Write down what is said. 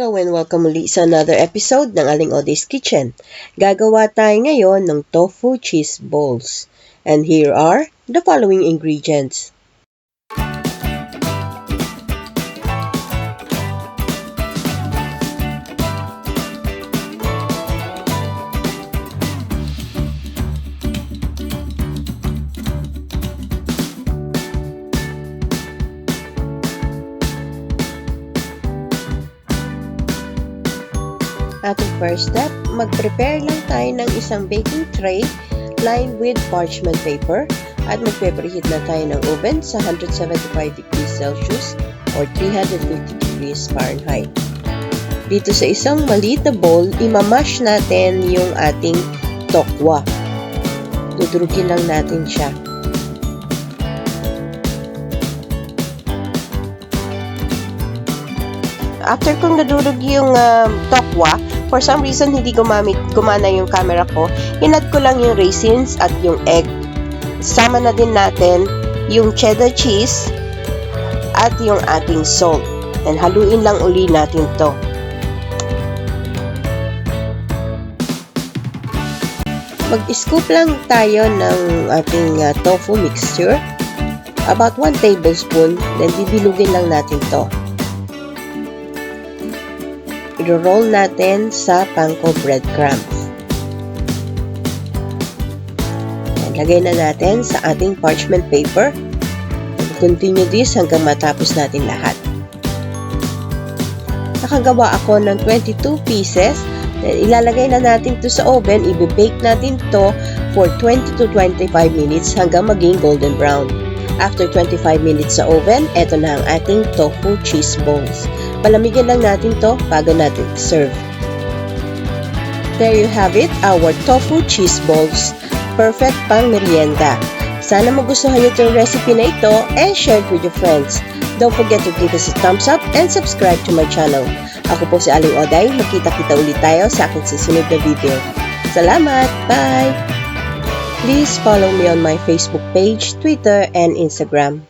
Hello and welcome muli sa another episode ng Aling Oday's Kitchen. Gagawa tayo ngayon ng tofu cheese balls. And here are the following ingredients. Ating first step, mag-prepare lang tayo ng isang baking tray lined with parchment paper at mag-preheat na tayo ng oven sa 175 degrees Celsius or 350 degrees Fahrenheit. Dito sa isang maliit na bowl, imamash natin yung ating tokwa. Dudurugin lang natin siya. After kong nadurog yung tokwa, for some reason hindi gumana yung camera ko, inad ko lang yung raisins at yung egg. Sama na din natin yung cheddar cheese at yung ating salt. And haluin lang uli natin to. Mag-scoop lang tayo ng ating tofu mixture. About 1 tablespoon, then bibilugin lang natin to. I-roll natin sa panko breadcrumbs. Lagay na natin sa ating parchment paper. Continue this hanggang matapos natin lahat. Nakagawa ako ng 22 pieces. Then, ilalagay na natin to sa oven. I-bake natin to for 20 to 25 minutes hanggang maging golden brown. After 25 minutes sa oven, eto na ang ating tofu cheese balls. Palamigin lang natin to bago natin serve. There you have it, our tofu cheese balls. Perfect pang merienda. Sana magustuhan nyo itong recipe na ito and share it with your friends. Don't forget to give us a thumbs up and subscribe to my channel. Ako po si Aling Oday. Magkita-kita ulit tayo sa aking susunod na video. Salamat! Bye! Please follow me on my Facebook page, Twitter, and Instagram.